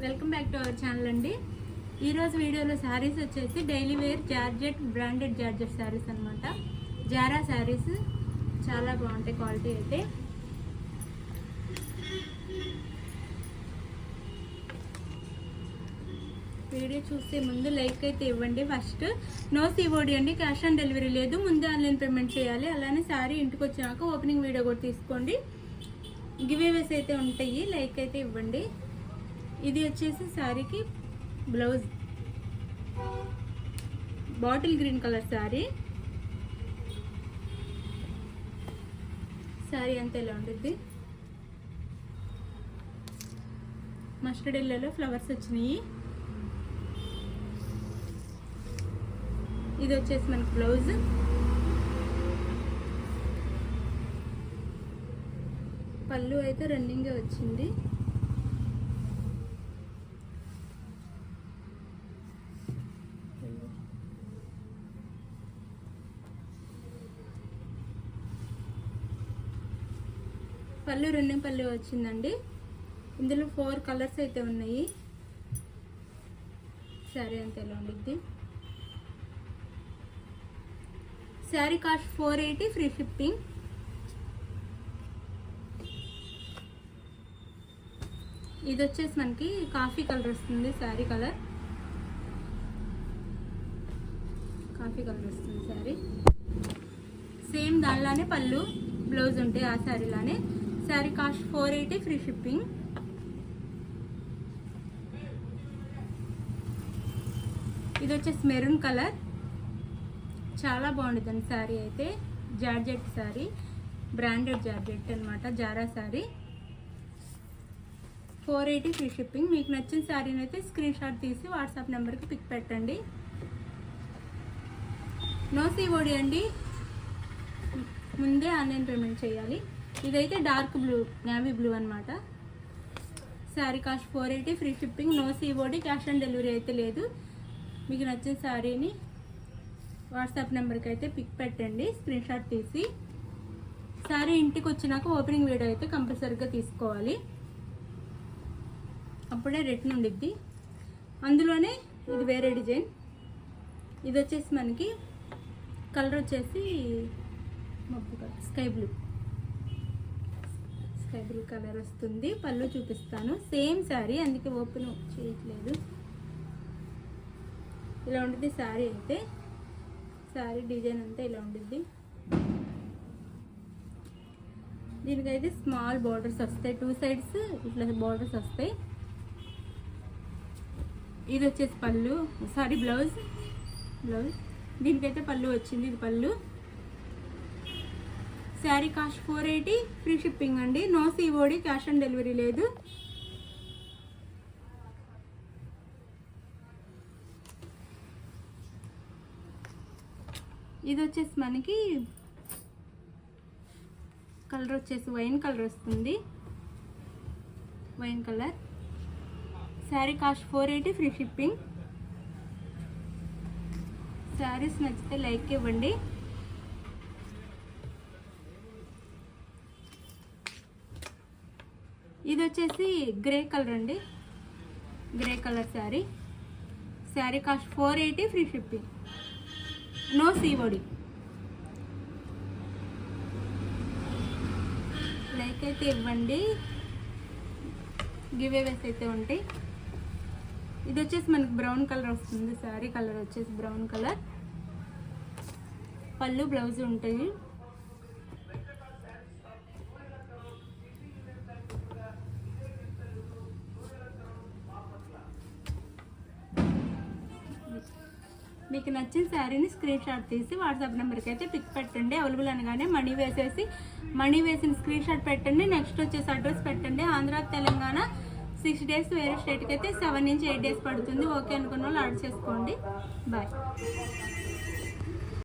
Welcome back to our channel అండి. ఈరోజు వీడియోలో శారీస్ వచ్చేసి daily wear georgette branded georgette saris అనమాట. జారా శారీస్ చాలా బాగుంటాయి క్వాలిటీ అయితే. వీడియో చూసే ముందు లైక్ అయితే ఇవ్వండి. ఫస్ట్ నో సిఓడి అండి, క్యాష్ ఆన్ డెలివరీ లేదు, ముందే ఆన్లైన్ పేమెంట్ చేయాలి. అలానే శారీ ఇంటికి వచ్చినాక ఓపెనింగ్ వీడియో కూడా తీసుకోండి. గివేవేస్ అయితే ఉంటాయి, లైక్ అయితే ఇవ్వండి. ఇది వచ్చేసి శారీకి blouse, bottle green colour sari. Sari అంతా ఇలా ఉంటుంది. మస్టర్డ్ ఎల్లోలో ఫ్లవర్స్ వచ్చినాయి. ఇది వచ్చేసి మనకి బ్లౌజ్. పళ్ళు అయితే రన్నింగ్గా వచ్చింది. పళ్ళు రన్నింగ్ పళ్ళు వచ్చిందండి. ఇందులో 4 కలర్స్ అయితే ఉన్నాయి. శారీ అంతా ఎలా ఉండిద్ది. Sari cost 480, free shipping. ఇది వచ్చేసి మనకి కాఫీ కలర్ వస్తుంది. శారీ కలర్ కాఫీ కలర్ వస్తుంది. శారీ సేమ్ దానిలానే పళ్ళు బ్లౌజ్ ఉంటాయి ఆ శారీలానే. Sari cost 480, free shipping. ఇది వచ్చేసి మెరూన్ కలర్, చాలా బాగుంటుందండి శారీ అయితే. జార్జెట్ శారీ, బ్రాండెడ్ జార్జెట్ అనమాట, జారా శారీ. 480, free shipping. మీకు నచ్చిన శారీని అయితే స్క్రీన్ షాట్ తీసి వాట్సాప్ నెంబర్కి పిక్ పెట్టండి. నో సిఓడి అండి, ముందే ఆన్లైన్ పేమెంట్ చేయాలి. ఇదైతే డార్క్ బ్లూ, నేవీ బ్లూ అనమాట. Sari cost 480, free shipping. No COD, cash on delivery అయితే లేదు. మీకు నచ్చిన శారీని వాట్సాప్ నెంబర్కి అయితే పిక్ పెట్టండి స్క్రీన్ షాట్ తీసి. శారీ ఇంటికి వచ్చినాక ఓపెనింగ్ వీడియో అయితే కంపల్సరీగా తీసుకోవాలి, అప్పుడే రిటర్న్ ఉండిద్ది. అందులోనే ఇది వేరే డిజైన్. ఇది వచ్చేసి మనకి కలర్ వచ్చేసి మబ్బు కలర్, స్కై బ్లూ కలర్ వస్తుంది. పళ్ళు చూపిస్తాను. సేమ్ శారీ, అందుకే ఓపెన్ చేయట్లేదు. ఇలా ఉంటుంది శారీ అయితే. శారీ డిజైన్ అంతా ఇలా ఉంటుంది. దీనికైతే స్మాల్ బార్డర్స్ వస్తాయి, 2 సైడ్స్ ఇట్లా బార్డర్స్ వస్తాయి. ఇది వచ్చేసి పళ్ళు, సారీ బ్లౌజ్. దీనికైతే పళ్ళు వచ్చింది. ఇది పళ్ళు. శారీ కాస్ట్ 480, ఫ్రీ షిప్పింగ్ అండి. No COD, cash on delivery లేదు. ఇది వచ్చేసి మనకి కలర్ వచ్చేసి వైన్ కలర్ వస్తుంది. Wine colour. Sari cost 480, free shipping. Saris నచ్చితే లైక్ ఇవ్వండి. ఇది వచ్చేసి గ్రే కలర్ అండి, grey colour sari. Sari cost 480, free shipping. No COD. Like అయితే ఇవ్వండి, గివేవేస్ అయితే ఉంటాయి. ఇది వచ్చేసి మనకి బ్రౌన్ కలర్ వస్తుంది. శారీ కలర్ వచ్చేసి బ్రౌన్ కలర్. పళ్ళు బ్లౌజ్ ఉంటాయి. మీకు నచ్చిన శారీని స్క్రీన్ షాట్ తీసి వాట్సాప్ నెంబర్కి అయితే పిక్ పెట్టండి. అవైలబుల్ అనగానే మనీ వేసిన స్క్రీన్ షాట్ పెట్టండి. నెక్స్ట్ వచ్చేసి అడ్రస్ పెట్టండి. ఆంధ్ర, తెలంగాణ 6 డేస్, వేరే స్టేట్కి అయితే 7 నుంచి 8 డేస్ పడుతుంది. ఓకే అనుకున్న వాళ్ళు ఆర్డర్ చేసుకోండి. బాయ్.